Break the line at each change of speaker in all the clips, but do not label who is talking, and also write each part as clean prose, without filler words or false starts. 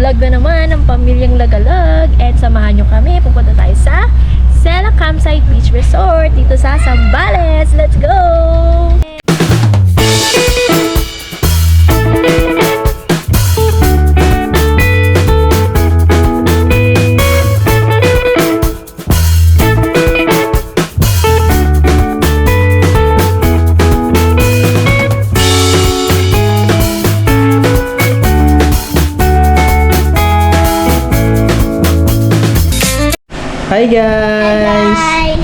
vlog na naman ng pamilyang Lagalag. And samahan nyo kami. Pupunta tayo sa Sela Campsite Beach Resort dito sa Zambales. Let's go!
Hi guys!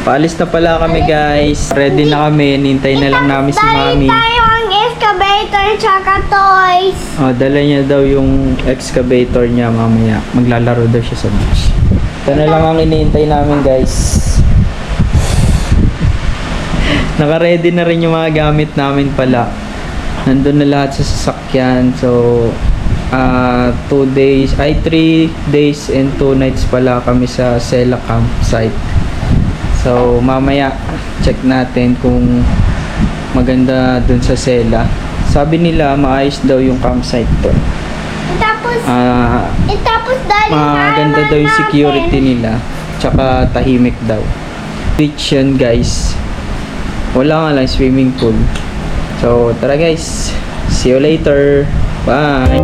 Paalis na pala kami guys. Ready na kami. Nintay na lang namin si Mami.
Dali tayo ang excavator tsaka toys.
Oh, dala niya daw yung excavator niya mamaya. Maglalaro daw siya sa beach. Ito na lang ang iniintay namin guys. Naka-ready na rin yung mga gamit namin pala. Nandun na lahat sa sasakyan. So, 3 days and 2 nights pala kami sa Sela Campsite. So mamaya check natin kung maganda dun sa Sela. Sabi nila maayos daw yung campsite doon.
Tapos dali
maganda daw yung security nila. Tsaka tahimik daw. Beach yan guys. Wala nga lang swimming pool. So tara guys. See you later. Bye.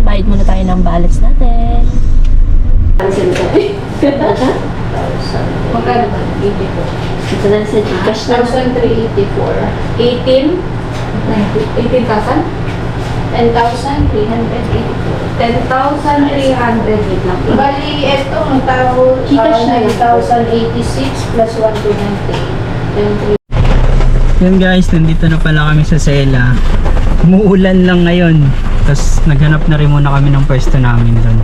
Bayad muna tayo ng balance natin.
Magkano ba? 84.
Ito na sa Gcash na.
1,384. 18,000? 10,384. 10,300 lang. Bali, ito, magtawag
Gcash na.
9,086 plus 1,298.
Yan guys, nandito na pala kami sa Sela. Umuulan lang ngayon. Tapos naghanap na rin muna kami ng pwesto namin doon.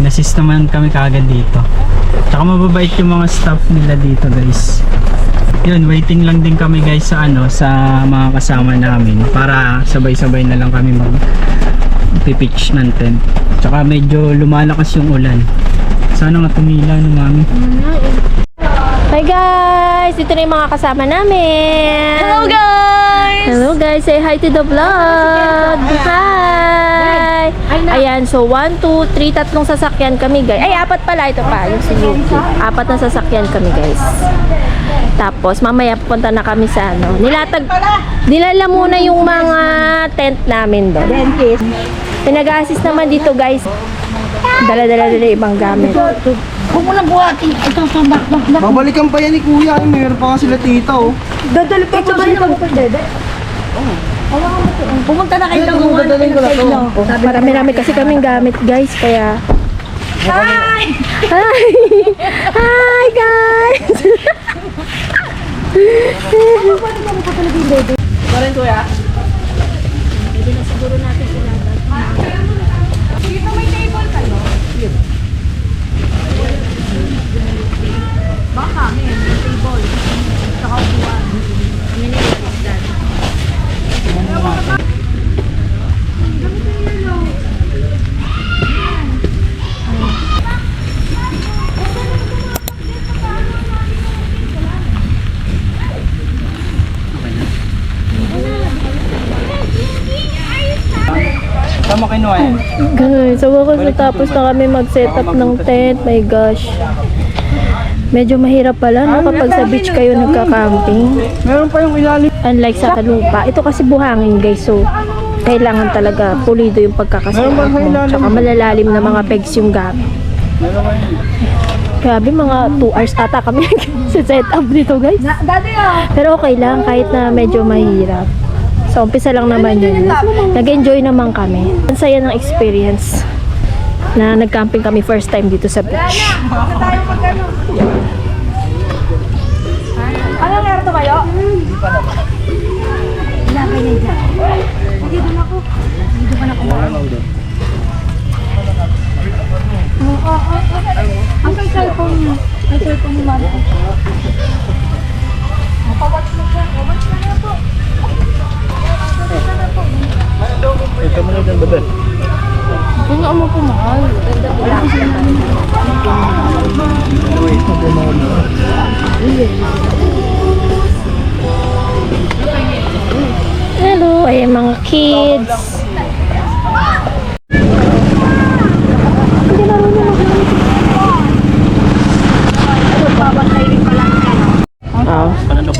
Inassist naman kami kagad dito. Tsaka mababait yung mga staff nila dito guys. Yun, waiting lang din kami guys sa sa mga kasama namin. Para sabay-sabay na lang kami mag-pitch ng tent. Tsaka medyo lumalakas yung ulan. Sana nga tumila no mami.
Hi guys! Ito na yung mga kasama namin!
Hello guys!
Hello guys! Say hi to the vlog! Hi! Ayan, so 1, 2, 3, tatlong sasakyan kami guys. Ay, 4 pala. Ito pa, yung Suzuki. 4 na sasakyan kami guys. Tapos, mamaya pupunta na kami sa nilala muna yung mga tent namin doon. Pinag-assist naman dito guys. Dala-dala ibang gamit.
Huwag mo lang buhatin. Ito sa bakbak.
Babalikan pa yan ni Kuya. Mayroon pa nga sila tita oh.
Dadali pa ito ba naman po, Dede? Pumunta na kayo ng
Dadalhin ko na to.
Marami-rami kasi kaming gamit guys, kaya...
Hi!
Hi! Hi guys!
Marin kuya?
Pwede na siguro natin ilagay.
Dito may table kayo. Baka, may table. Saka upuan.
Tama kinuha yan.
Guys, sa wakas natapos na kami mag-set up ng tent. My gosh. Medyo mahirap pala no, kapag sa beach kayo nagka-camping.
Meron pa yung ilalim.
Unlike sa lupa. Ito kasi buhangin guys. So, kailangan talaga pulido yung pagkakaset up mo. Tsaka malalalim na mga pegs yung gamit. Grabe, mga 2 hours ata kami sa set up dito guys. Pero okay lang kahit na medyo mahirap. So, umpisa lang naman yun. Nag-enjoy naman kami. Ang saya ng experience na nag-camping kami first time dito sa beach.
Ano meron to kayo? Ilagay na dyan. Dito na ako. Dito ka na kumain. Ang may cellphone mo. May cellphone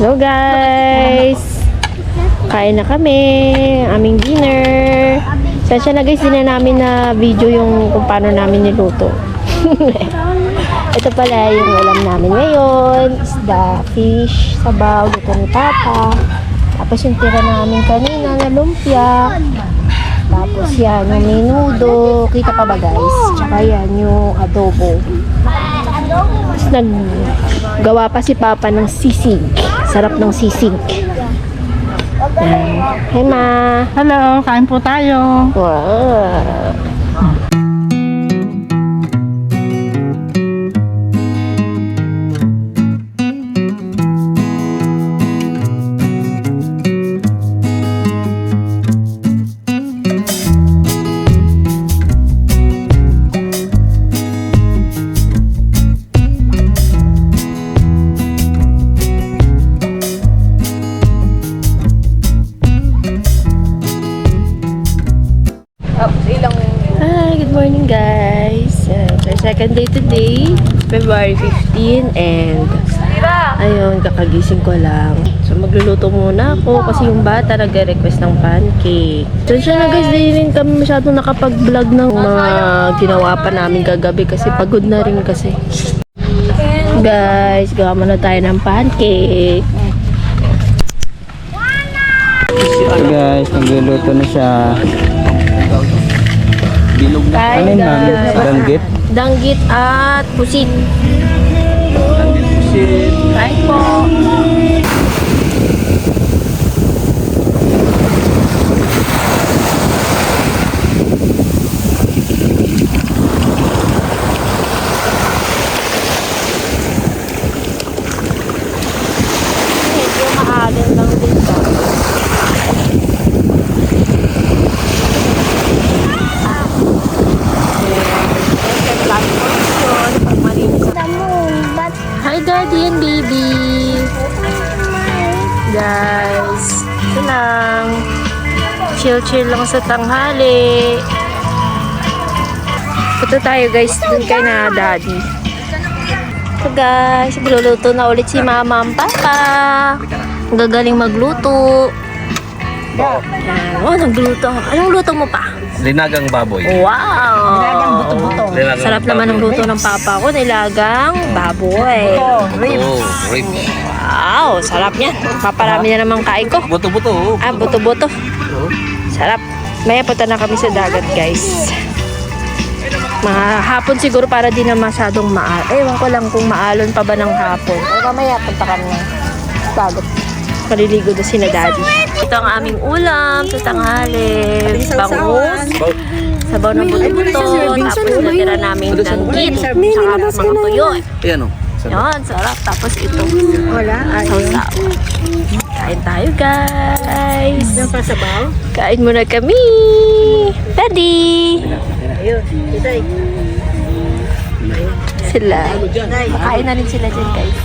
Hello guys! Kain na kami. Aming dinner. Sasya na guys, din na namin na video yung kung paano namin niluto. Ito pala yung ulam namin ngayon. Isda, fish, sabaw, luto ni Papa. Tapos yung tira namin kanina na lumpia. Tapos yan, yung menudo. Kita pa ba guys? Tsaka yan, yung adobo. Tapos naggawa pa si Papa ng sisig. Sarap ng sisig. Yan. Hi ma!
Hello, kain po tayo.
Wow! Hi, good morning guys. Our second day today, February 15 and ayun, kakagising ko lang. So magluluto muna ako kasi yung bata nag-request ng pancake. So siya na guys, di rin kami masyadong nakapag-vlog ng mga ginawa pa namin kagabi kasi pagod na rin kasi. Guys, gawa muna tayo ng pancake.
So guys, nagluluto na siya.
Kain
Ano yun, ma'am?
guys.
Danggit?
Danggit at pusit. Kain po. Medyo maalin lang dito. Hi daddy and baby. Guys, ito lang. Chill lang sa tanghali. Punta tayo guys dun kay na daddy. So guys, magluluto na ulit si mama and papa. Ang gagaling magluto. Yan. Oh, nagluto. Anong luto mo pa?
Linagang baboy.
Wow! Nilagang buto-buto.
Nilagang
Sarap naman ng
baboy.
luto ng papa ko. Nilagang baboy.
Oh, ribs.
Wow! Sarap niyan. Paparami na naman kain ko.
Buto-buto.
Ah, buto-buto. Sarap. Maya punta na kami sa dagat, guys. Mga hapon siguro para di na masyadong ewan ko lang kung maalon pa ba ng hapon. Pero mamaya punta kami ng dagat. Maliligo na sina daddy. Ito ang aming ulam sa tanghali. Bangus. Sabaw ng buto-buto. Tapos natira namin danggit. Tsaka mga tuyo.
Ayan o.
Yan, sarap. Tapos ito. Sausaw. Kain tayo, guys. Yung pasabaw? Kain muna kami. Daddy! Sila. Kain na rin sila dyan, guys.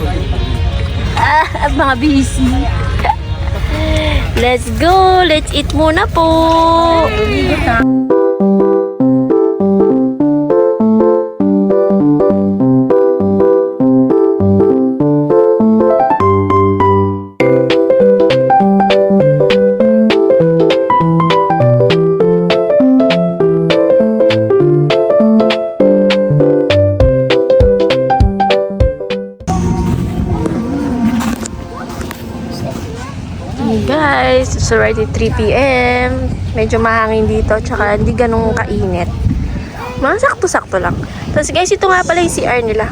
Mga busy. Let's go! Let's eat muna po! Guys, it's already 3 p.m. Medyo mahangin dito, tsaka hindi ganun kainit. Mga sakto-sakto lang. Tapos guys, ito nga pala yung CR nila.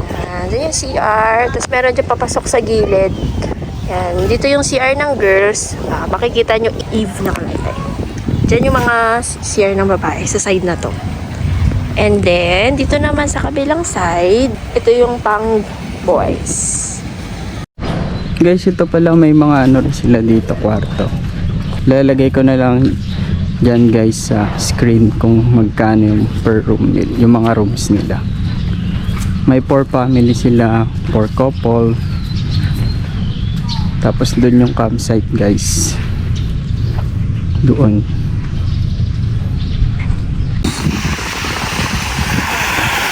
Yan, dito yung CR. Tapos meron dyan papasok sa gilid. Yan, dito yung CR ng girls. Makikita nyo Eve na kalagay. Dyan yung mga CR ng babae sa side na to. And then, dito naman sa kabilang side, ito yung pang boys.
Guys, ito pala may mga ano rin sila dito, kwarto. Lalagay ko na lang dyan guys sa screen kung magkano yung per room nila, yung mga rooms nila. May 4 family sila, 4 couple. Tapos doon yung campsite guys. Doon.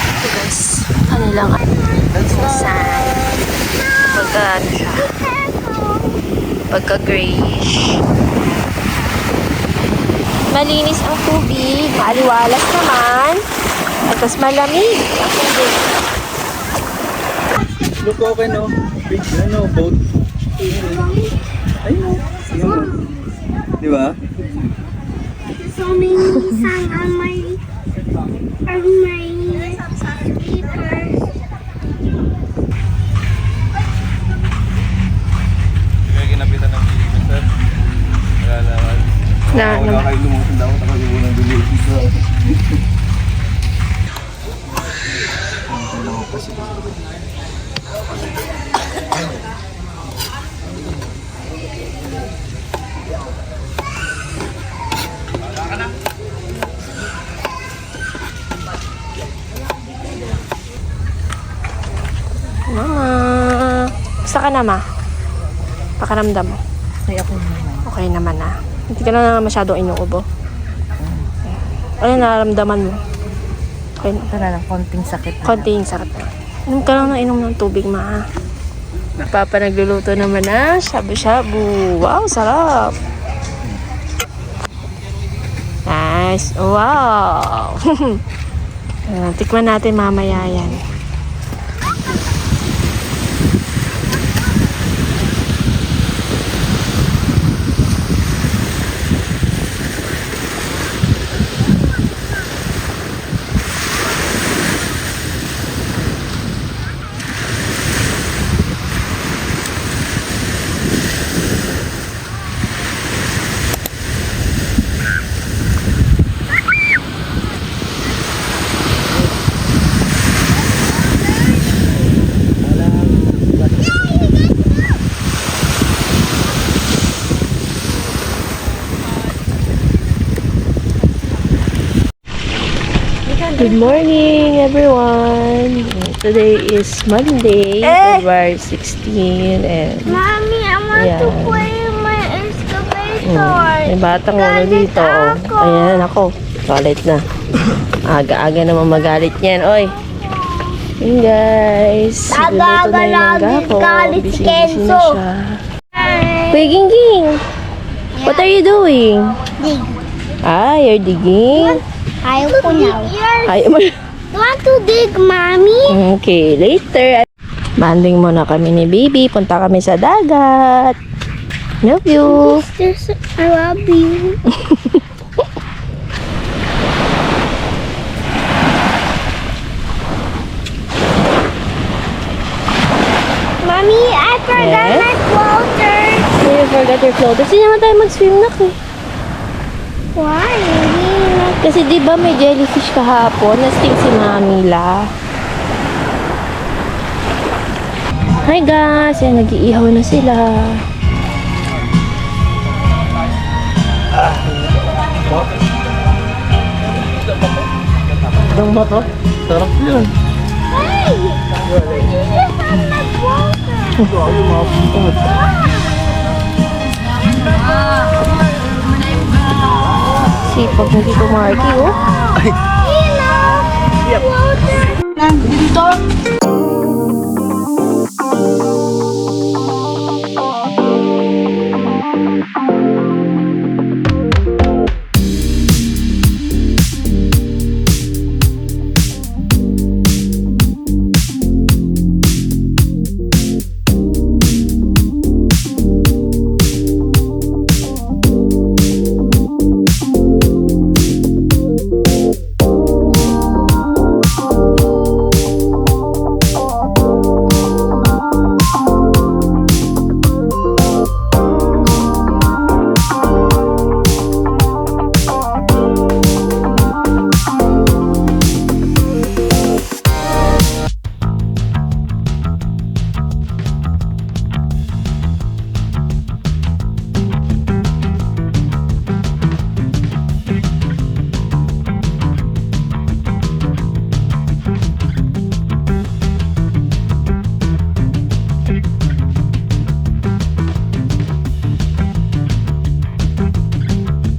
Ito guys, ano lang, sa side. Tapos pagka ano siya, pagka grayish. Malinis ang tubig, maaliwalas naman, at mas malamig ang tubig.
Look okay, no? Big, boat. Ayun, di ba?
So many sand on my papers.
Kaya ginapitan ng sir.
Na,
Kayo lumusin daw, ako yung unang bili.
Mama. Basta ka na, ma? Pakaramdam mo. Okay naman na. Hindi ka na masyadong inuubo. Ano nararamdaman mo? Okay na.
Ito na lang, konting sakit.
Konting sakit na. Inom ka lang ng inom ng tubig, ma. Papa nagluluto naman na shabu-shabu. Wow, sarap. Nice. Wow. Tikman natin mamaya yan. Good morning, everyone. Today is Monday, February 16, and
Mommy, I want to
Ayan.
play my excavator.
may batang ulo dito. Oh. Ayan ako, galit na. Aga-aga naman magalit yan, oy. Yun guys, niluto na yung langga ko.
Galit si
Busy-busy na
Kenzo.
siya. Kuya Gingging, what are you doing?
Dig.
Ah, you're digging?
Ayaw ko na.
Ay,
You want to dig, Mommy?
okay, later. Banding muna kami ni baby. Punta kami sa dagat. Love you.
Sister, I love you. Mommy, I forgot
Yes?
my floater.
You forgot your floater. Hindi naman tayo mag-swim na eh.
Why?
Kasi di ba may jellyfish kahapon? Nasting si Mamila. Hi guys! Yan, nag-iihaw na sila.
Ang ba to? Sarap yun.
Hey! You just have my floater.
Sipag ng Tito Marky, oh.
Floater.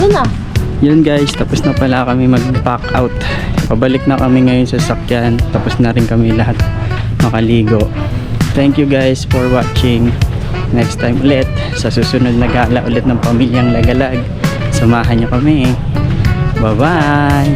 Na.
Yun guys, tapos na pala kami mag-pack out. Pabalik na kami ngayon sa sakyan. Tapos na rin kami lahat makaligo. Thank you guys for watching. Next time ulit, sa susunod na gala ulit ng Pamilyang Lagalag. Samahan nyo kami. Bye-bye!